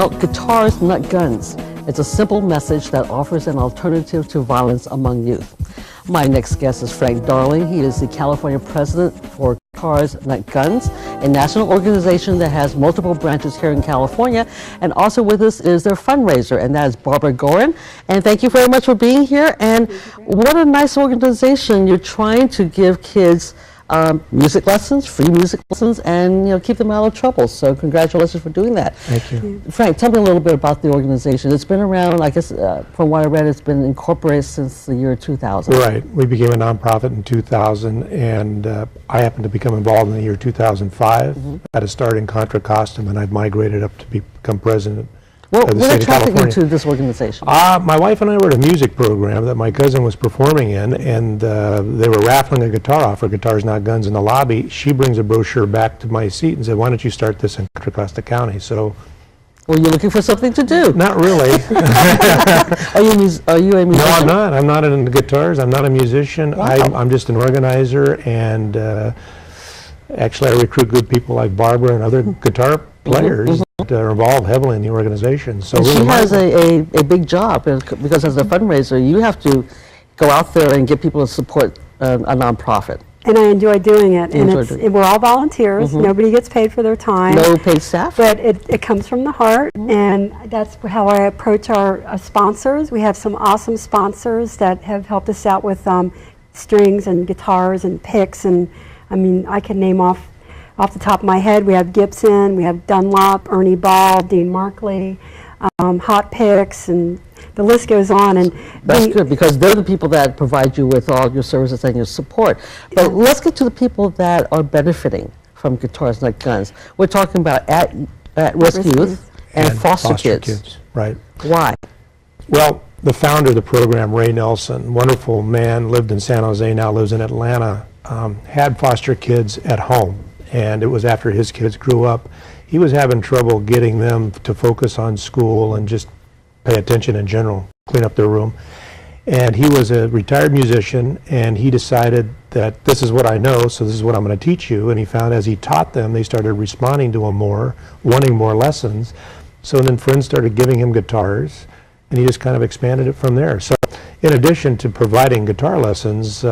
Well, guitars, not guns. It's a simple message that offers an alternative to violence among youth. My next guest is Frank Darling. He is the California president for Guitars, Not Guns, a national organization that has multiple branches here in California. And also with us is their fundraiser, and that is Barbara Gorin. And thank you very much for being here. And what a nice organization. You're trying to give kids music lessons, free music lessons, and keep them out of trouble. So congratulations for doing that. Thank you. Frank, tell me a little bit about the organization. It's been around, I guess, from what I read, it's been incorporated since the year 2000. Right. We became a nonprofit in 2000, and I happened to become involved in the year 2005. I had a start in Contra Costa, and I've migrated up to become president. Well, what attracted you to this organization? My wife and I were at a music program that my cousin was performing in, and they were raffling a guitar off for Guitars Not Guns in the lobby. She brings a brochure back to my seat and said, "Why don't you start this in Contra Costa County?" So, well, you're looking for something to do. Not really. Are you a musician? No, I'm not. I'm not into guitars. I'm not a musician. Wow. I'm just an organizer, and actually I recruit good people like Barbara and other guitar players that are involved heavily in the organization. So and really she has a big job, because as a fundraiser, you have to go out there and get people to support a nonprofit. And I enjoy doing it. And we're all volunteers. Nobody gets paid for their time. No paid staff? But it comes from the heart, and that's how I approach our sponsors. We have some awesome sponsors that have helped us out with strings and guitars and picks, and I mean, I can name off the top of my head. We have Gibson, we have Dunlop, Ernie Ball, Dean Markley, Hot Picks, and the list goes on. And that's good, because they're the people that provide you with all your services and your support. But let's get to the people that are benefiting from Guitars Not Guns. We're talking about at-risk youth and foster kids. Right. Why? Well, the founder of the program, Ray Nelson, wonderful man, lived in San Jose, now lives in Atlanta, had foster kids at home. And it was after his kids grew up. He was having trouble getting them to focus on school and just pay attention in general, clean up their room. And he was a retired musician, and he decided that this is what I know, so this is what I'm going to teach you. And he found as he taught them, they started responding to him more, wanting more lessons. So then friends started giving him guitars, and he just kind of expanded it from there. So in addition to providing guitar lessons,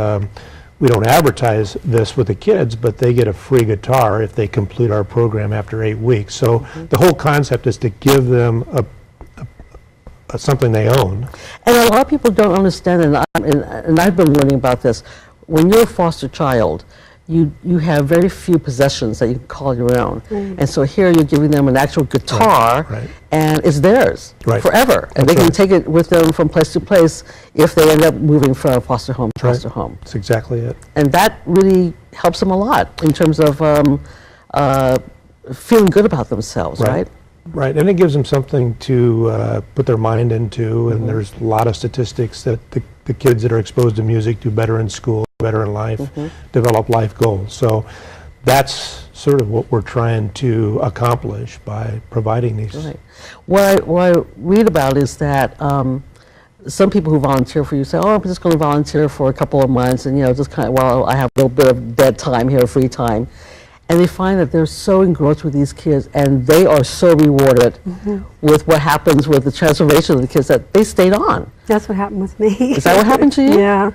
we don't advertise this with the kids, but they get a free guitar if they complete our program after 8 weeks. So the whole concept is to give them something they own. And a lot of people don't understand, and I've been learning about this. When you're a foster child, you have very few possessions that you can call your own. And so here you're giving them an actual guitar, and it's theirs forever. And they can take it with them from place to place if they end up moving from foster home to foster home. That's exactly it. And that really helps them a lot in terms of feeling good about themselves, right? Right, and it gives them something to put their mind into, and there's a lot of statistics that the kids that are exposed to music do better in school, better in life, develop life goals. So that's sort of what we're trying to accomplish by providing these. Right. What I read about is that some people who volunteer for you say, "Oh, I'm just going to volunteer for a couple of months, and just kind of, well, I have a little bit of dead time here, free time." And they find that they're so engrossed with these kids, and they are so rewarded with what happens with the transformation of the kids, that they stayed on. That's what happened with me. Is that what happened to you? Yeah.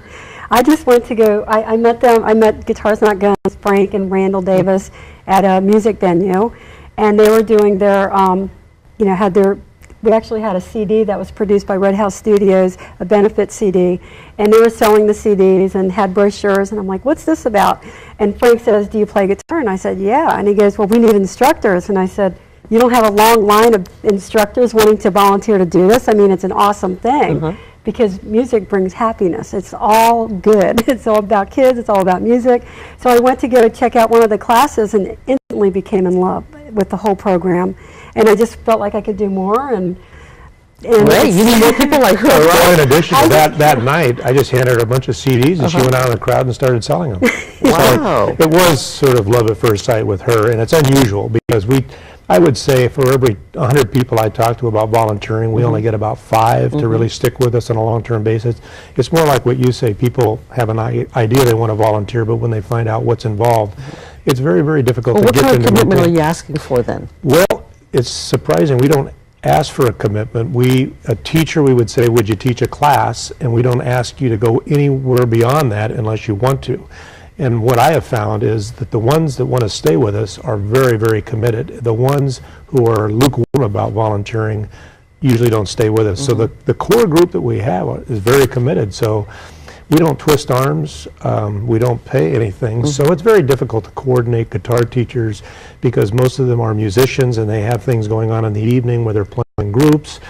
I just went to go, I met them, I met Guitars Not Guns, Frank and Randall Davis at a music venue, and they were doing their, we actually had a CD that was produced by Red House Studios, a benefit CD, and they were selling the CDs and had brochures, and I'm like, "What's this about?" And Frank says, "Do you play guitar?" And I said, "Yeah." And he goes, "Well, we need instructors." And I said, "You don't have a long line of instructors wanting to volunteer to do this? I mean, it's an awesome thing." Because music brings happiness. It's all good. It's all about kids. It's all about music. So I went to go check out one of the classes and instantly became in love with the whole program. And I just felt like I could do more. And Great, you need more people like her, right? Well, in addition to that night, I just handed her a bunch of CDs, and she went out in the crowd and started selling them. Wow. So it was sort of love at first sight with her, and it's unusual because I would say for every 100 people I talk to about volunteering, we only get about 5 to really stick with us on a long-term basis. It's more like what you say, people have an idea they want to volunteer, but when they find out what's involved, it's very, very difficult to get them to what kind of commitment are you asking for then? Well, it's surprising. We don't ask for a commitment. A teacher, we would say, would you teach a class? And we don't ask you to go anywhere beyond that unless you want to. And what I have found is that the ones that want to stay with us are very, very committed. The ones who are lukewarm about volunteering usually don't stay with us. So the core group that we have is very committed. So we don't twist arms, we don't pay anything, so it's very difficult to coordinate guitar teachers because most of them are musicians and they have things going on in the evening where they're playing in groups,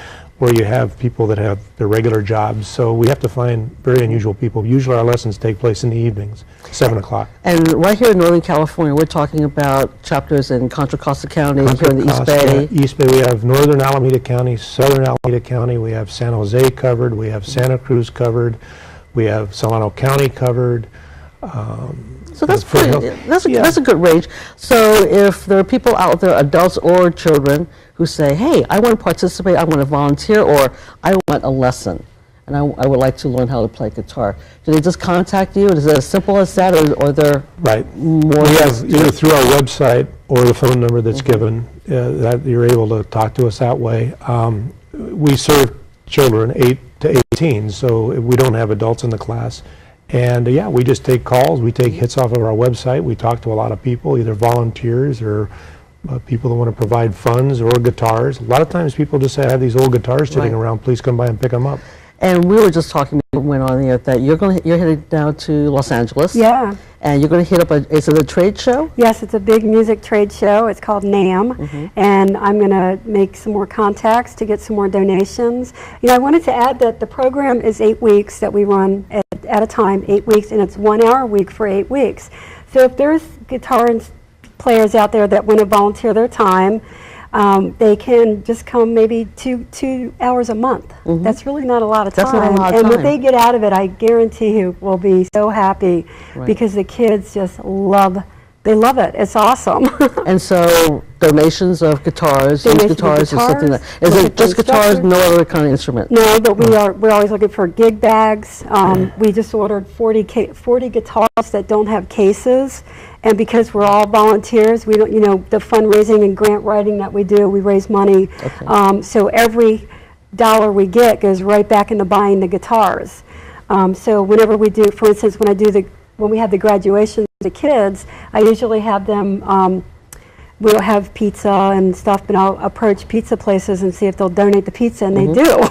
or you have people that have their regular jobs, so we have to find very unusual people. Usually our lessons take place in the evenings, 7 o'clock. And right here in Northern California, we're talking about chapters in Contra Costa County, here in the East Bay. East Bay, we have Northern Alameda County, Southern Alameda County, we have San Jose covered, we have Santa Cruz covered, we have Solano County covered. So that's that's a good range. So if there are people out there, adults or children, who say, hey, I want to participate, I want to volunteer, or I want a lesson, and I would like to learn how to play guitar, do they just contact you? Is it as simple as that, or there more? We have either through our website or the phone number that's given, that you're able to talk to us that way. We serve children 8 to 18, so we don't have adults in the class. And yeah, we just take calls, we take hits off of our website, we talk to a lot of people, either volunteers or people that want to provide funds or guitars. A lot of times people just say, I have these old guitars sitting around, please come by and pick them up. And we were just talking, went on the air, that you're headed down to Los Angeles. Yeah. And you're going to hit up is it a trade show? Yes, it's a big music trade show. It's called NAMM. And I'm going to make some more contacts to get some more donations. You know, I wanted to add that the program is 8 weeks that we run at a time, 8 weeks, and it's 1 hour a week for 8 weeks. So if there's guitar players out there that want to volunteer their time, they can just come maybe two hours a month. That's really not a lot of time. That's not a lot of and time. what they get out of it, I guarantee you, will be so happy because the kids just love it. It's awesome. And so donations of guitars, used guitars, or something like that. Is it just guitars, no other kind of instrument? No, but we're always looking for gig bags. We just ordered 40 guitars that don't have cases. And because we're all volunteers, we don't, you know, the fundraising and grant writing that we do, we raise money. So every dollar we get goes right back into buying the guitars. So whenever we do, for instance, when we have the graduation of the kids, I usually have them, we'll have pizza and stuff, and I'll approach pizza places and see if they'll donate the pizza, and they do.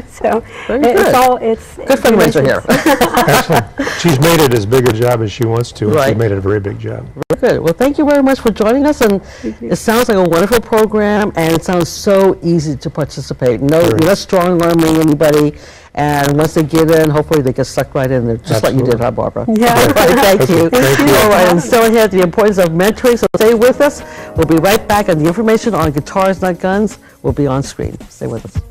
So it's good fundraiser here. Excellent. She's made it as big a job as she wants to, and she's made it a very big job. Very good. Well, thank you very much for joining us, and it sounds like a wonderful program, and it sounds so easy to participate. You're not strong-arming anybody, and once they get in, hopefully they get sucked right in there, just like you did, huh, Barbara? Yeah. All right, thank you. Thank you. All right, and still here, the importance of mentoring, so stay with us. We'll be right back, and the information on Guitars Not Guns will be on screen. Stay with us.